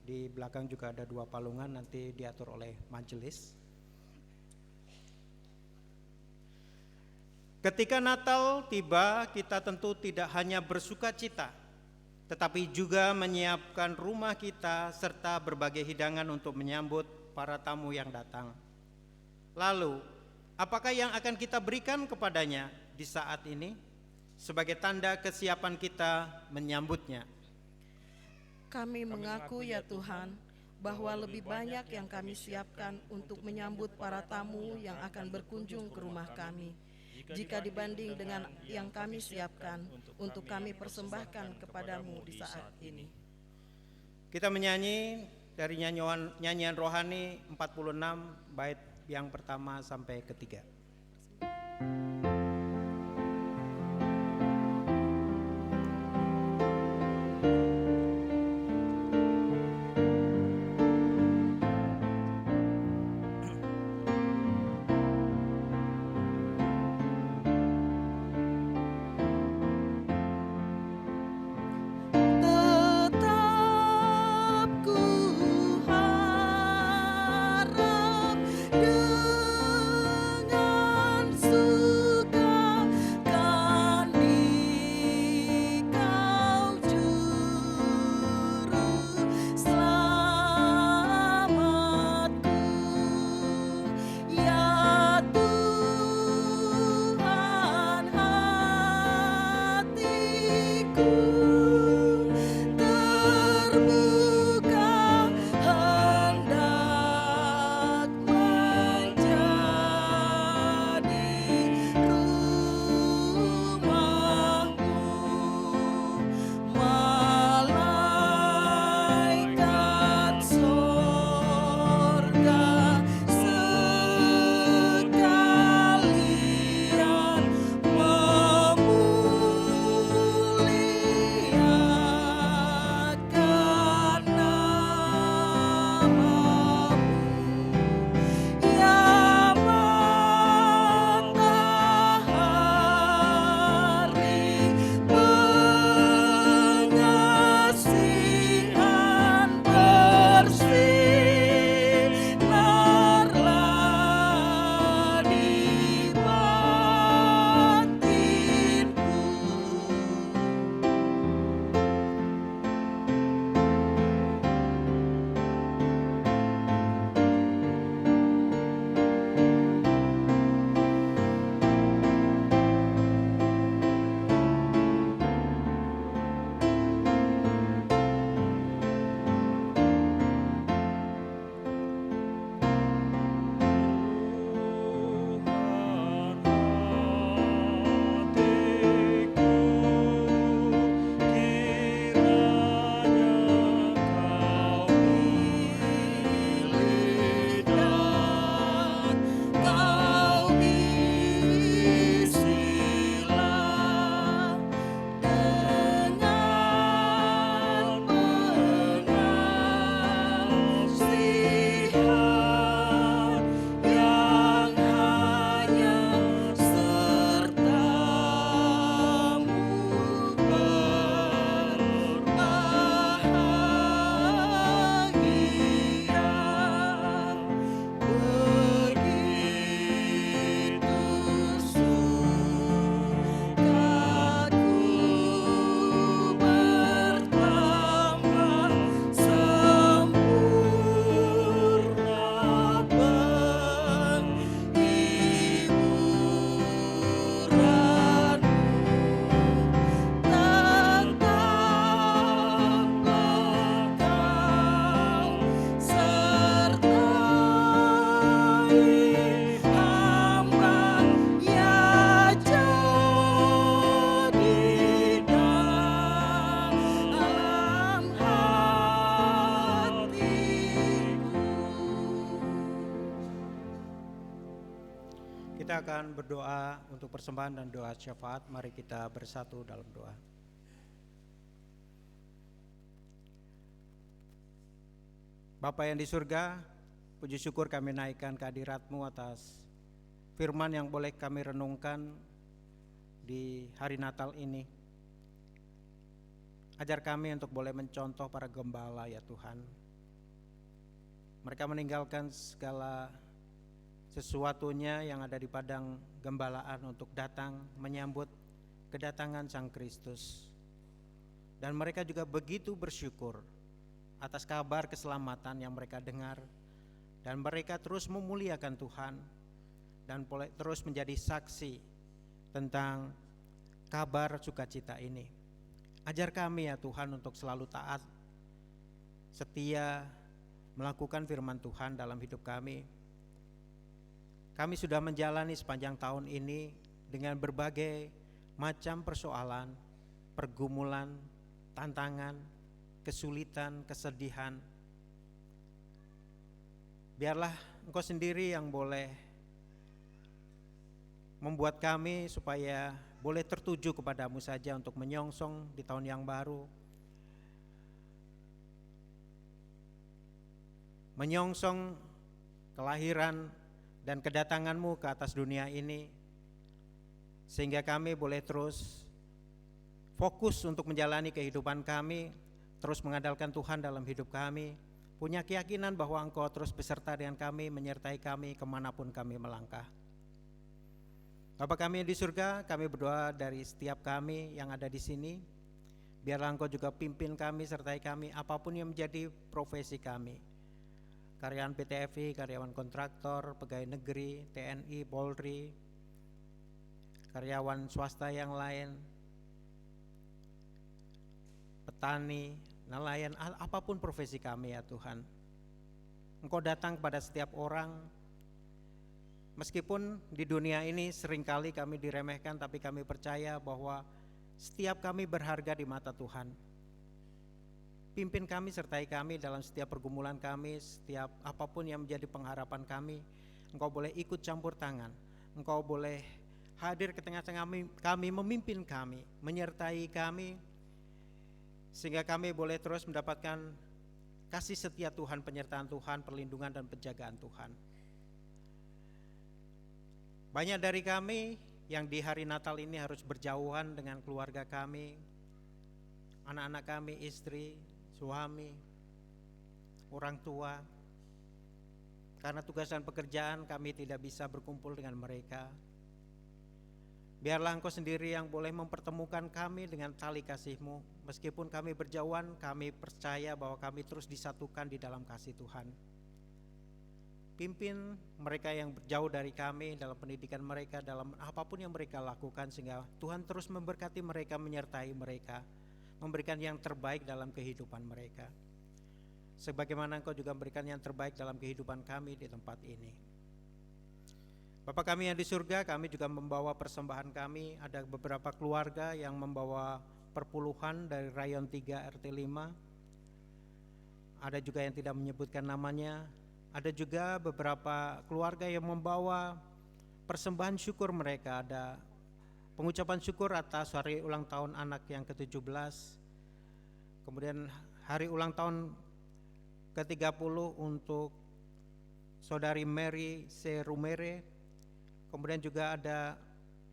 di belakang juga ada 2 palungan, nanti diatur oleh majelis. Ketika Natal tiba, kita tentu tidak hanya bersuka cita, tetapi juga menyiapkan rumah kita serta berbagai hidangan untuk menyambut para tamu yang datang. Lalu, apakah yang akan kita berikan kepadanya di saat ini sebagai tanda kesiapan kita menyambutnya?
Kami mengaku ya Tuhan, bahwa lebih banyak yang kami siapkan untuk menyambut para tamu yang akan berkunjung ke rumah kami, jika dibanding dengan yang kami siapkan untuk kami persembahkan kepadamu di saat ini.
Kita menyanyi dari nyanyian rohani 46 bait yang pertama sampai ketiga. Kita akan berdoa untuk persembahan dan doa syafaat. Mari kita bersatu dalam doa. Bapa yang di surga, puji syukur kami naikkan kehadirat-Mu atas firman yang boleh kami renungkan di hari Natal ini. Ajar kami untuk boleh mencontoh para gembala ya Tuhan. Mereka meninggalkan segala sesuatunya yang ada di padang gembalaan untuk datang menyambut kedatangan Sang Kristus. Dan mereka juga begitu bersyukur atas kabar keselamatan yang mereka dengar, dan mereka terus memuliakan Tuhan dan terus menjadi saksi tentang kabar sukacita ini. Ajar kami ya Tuhan untuk selalu taat, setia melakukan firman Tuhan dalam hidup kami. Kami sudah menjalani sepanjang tahun ini dengan berbagai macam persoalan, pergumulan, tantangan, kesulitan, kesedihan. Biarlah Engkau sendiri yang boleh membuat kami supaya boleh tertuju kepadamu saja untuk menyongsong di tahun yang baru, menyongsong kelahiran dan kedatangan-Mu ke atas dunia ini, sehingga kami boleh terus fokus untuk menjalani kehidupan kami, terus mengandalkan Tuhan dalam hidup kami, punya keyakinan bahwa Engkau terus beserta dengan kami, menyertai kami kemanapun kami melangkah. Bapa kami yang di surga, kami berdoa dari setiap kami yang ada di sini, biarlah Engkau juga pimpin kami, sertai kami apapun yang menjadi profesi kami. Karyawan PT FI, karyawan kontraktor, pegawai negeri, TNI, Polri, karyawan swasta yang lain, petani, nelayan, apapun profesi kami ya Tuhan. Engkau datang kepada setiap orang, meskipun di dunia ini seringkali kami diremehkan, tapi kami percaya bahwa setiap kami berharga di mata Tuhan. Pimpin kami, sertai kami dalam setiap pergumulan kami, setiap apapun yang menjadi pengharapan kami. Engkau boleh ikut campur tangan, Engkau boleh hadir ke tengah-tengah kami, memimpin kami, menyertai kami, sehingga kami boleh terus mendapatkan kasih setia Tuhan, penyertaan Tuhan, perlindungan dan penjagaan Tuhan. Banyak dari kami yang di hari Natal ini harus berjauhan dengan keluarga kami, anak-anak kami, istri, suami, orang tua. Karena tugas dan pekerjaan kami tidak bisa berkumpul dengan mereka. Biarlah Engkau sendiri yang boleh mempertemukan kami dengan tali kasih-Mu. Meskipun kami berjauhan, kami percaya bahwa kami terus disatukan di dalam kasih Tuhan. Pimpin mereka yang jauh dari kami dalam pendidikan mereka, dalam apapun yang mereka lakukan, sehingga Tuhan terus memberkati mereka, menyertai mereka, memberikan yang terbaik dalam kehidupan mereka. Sebagaimana Engkau juga memberikan yang terbaik dalam kehidupan kami di tempat ini. Bapa kami yang di surga, kami juga membawa persembahan kami. Ada beberapa keluarga yang membawa perpuluhan dari Rayon 3 RT 5. Ada juga yang tidak menyebutkan namanya. Ada juga beberapa keluarga yang membawa persembahan syukur mereka. Ada pengucapan syukur atas hari ulang tahun anak yang ke-17. Kemudian hari ulang tahun ke-30 untuk Saudari Mary C. Rumere. Kemudian juga ada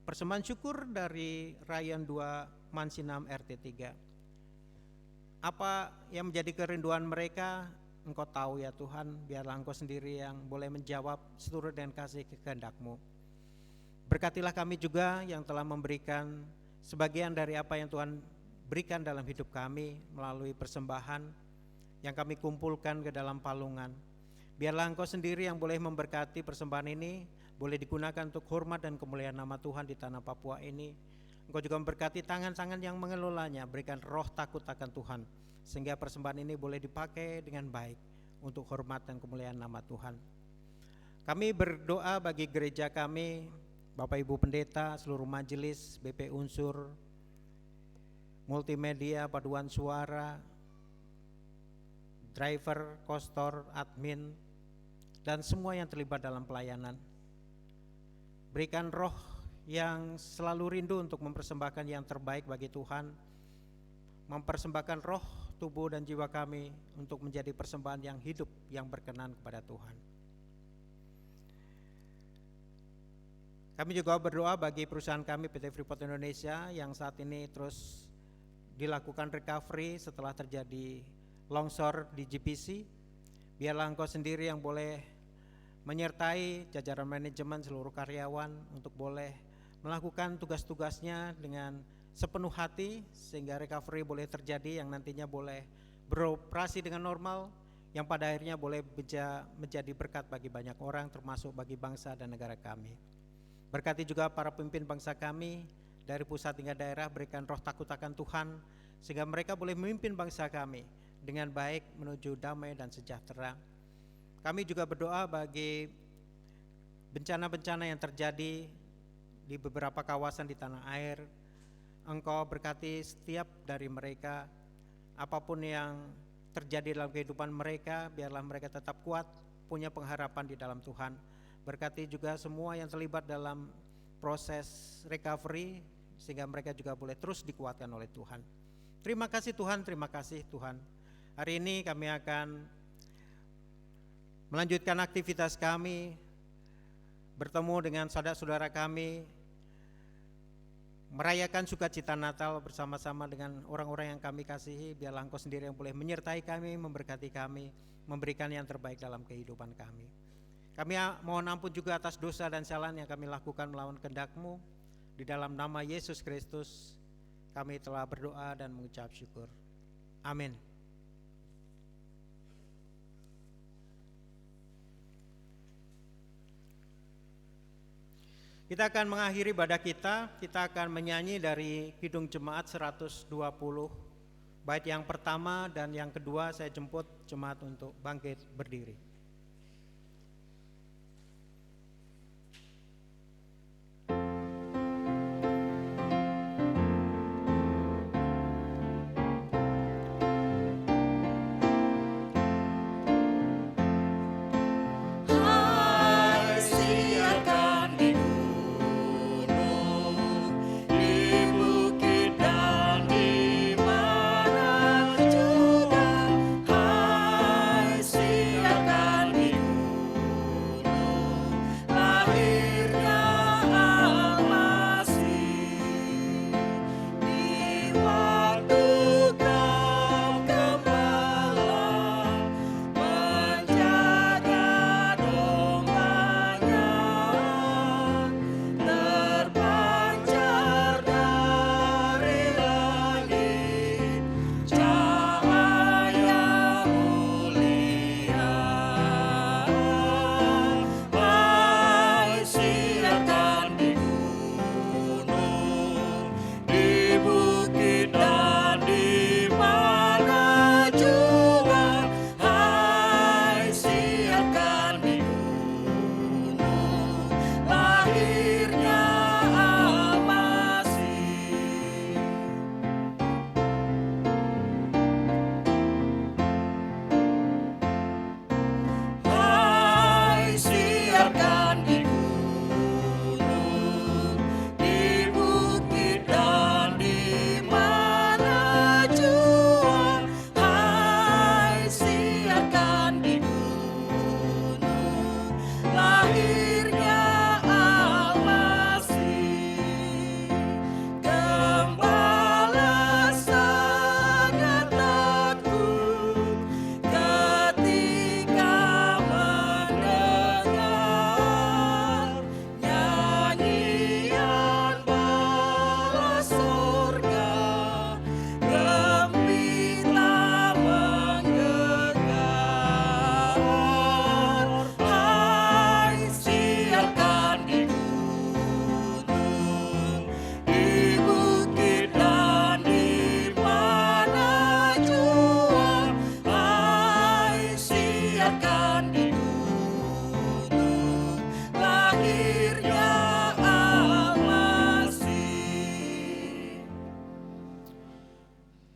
persembahan syukur dari Rayon 2 Mansinam RT 3. Apa yang menjadi kerinduan mereka, Engkau tahu ya Tuhan. Biarlah Engkau sendiri yang boleh menjawab seturut dengan kasih kehendak-Mu. Berkatilah kami juga yang telah memberikan sebagian dari apa yang Tuhan berikan dalam hidup kami melalui persembahan yang kami kumpulkan ke dalam palungan. Biarlah Engkau sendiri yang boleh memberkati persembahan ini, boleh digunakan untuk hormat dan kemuliaan nama Tuhan di tanah Papua ini. Engkau juga memberkati tangan-tangan yang mengelolanya, berikan roh takut akan Tuhan, sehingga persembahan ini boleh dipakai dengan baik untuk hormat dan kemuliaan nama Tuhan. Kami berdoa bagi gereja kami, Bapak Ibu Pendeta, seluruh majelis, BP Unsur, multimedia, paduan suara, driver, kostor, admin, dan semua yang terlibat dalam pelayanan. Berikan roh yang selalu rindu untuk mempersembahkan yang terbaik bagi Tuhan, mempersembahkan roh, tubuh dan jiwa kami untuk menjadi persembahan yang hidup, yang berkenan kepada Tuhan. Kami juga berdoa bagi perusahaan kami PT Freeport Indonesia yang saat ini terus dilakukan recovery setelah terjadi longsor di GPC. Biarlah Engkau sendiri yang boleh menyertai jajaran manajemen, seluruh karyawan untuk boleh melakukan tugas-tugasnya dengan sepenuh hati sehingga recovery boleh terjadi, yang nantinya boleh beroperasi dengan normal, yang pada akhirnya boleh menjadi berkat bagi banyak orang termasuk bagi bangsa dan negara kami. Berkati juga para pemimpin bangsa kami dari pusat hingga daerah, berikan roh takut akan Tuhan sehingga mereka boleh memimpin bangsa kami dengan baik menuju damai dan sejahtera. Kami juga berdoa bagi bencana-bencana yang terjadi di beberapa kawasan di tanah air. Engkau berkati setiap dari mereka, apapun yang terjadi dalam kehidupan mereka, biarlah mereka tetap kuat, punya pengharapan di dalam Tuhan. Berkati juga semua yang terlibat dalam proses recovery, sehingga mereka juga boleh terus dikuatkan oleh Tuhan. Terima kasih Tuhan, terima kasih Tuhan. Hari ini kami akan melanjutkan aktivitas kami, bertemu dengan saudara-saudara kami, merayakan sukacita Natal bersama-sama dengan orang-orang yang kami kasihi. Biarlah Engkau sendiri yang boleh menyertai kami, memberkati kami, memberikan yang terbaik dalam kehidupan kami. Kami mohon ampun juga atas dosa dan kesalahan yang kami lakukan melawan kehendak-Mu. Di dalam nama Yesus Kristus kami telah berdoa dan mengucap syukur. Amin. Kita akan mengakhiri ibadah kita akan menyanyi dari Kidung Jemaat 120. Bait yang pertama dan yang kedua saya jemput jemaat untuk bangkit berdiri.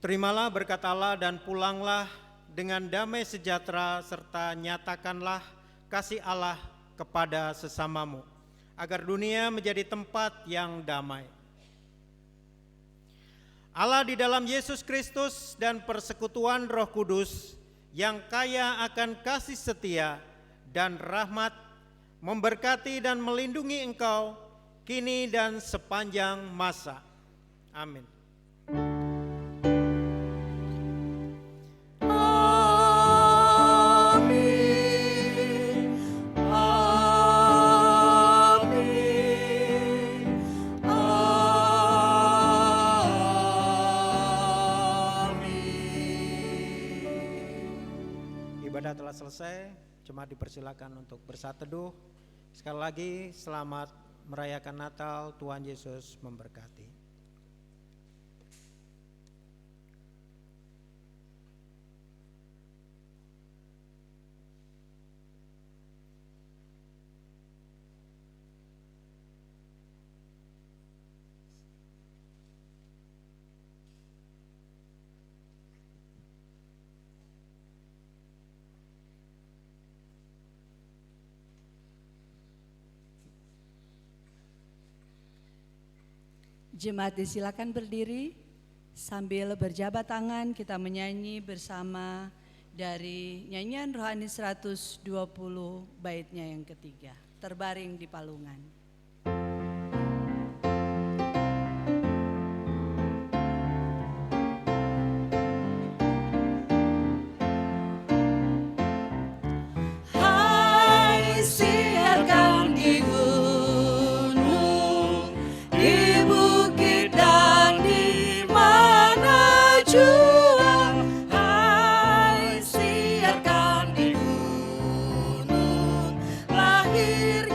Terimalah berkat Allah dan pulanglah dengan damai sejahtera serta nyatakanlah kasih Allah kepada sesamamu, agar dunia menjadi tempat yang damai. Allah di dalam Yesus Kristus dan persekutuan Roh Kudus yang kaya akan kasih setia dan rahmat memberkati dan melindungi engkau kini dan sepanjang masa. Amin. Ibadah telah selesai, jemaat dipersilakan untuk bersaat teduh. Sekali lagi selamat merayakan Natal, Tuhan Yesus memberkati.
Jemaat disilakan berdiri sambil berjabat tangan kita menyanyi bersama dari nyanyian rohani 120 baitnya yang ketiga, terbaring di palungan.
Hai siarkan di gunung, di bukit dan di mana jua. Hai siarkan di gunung, lahir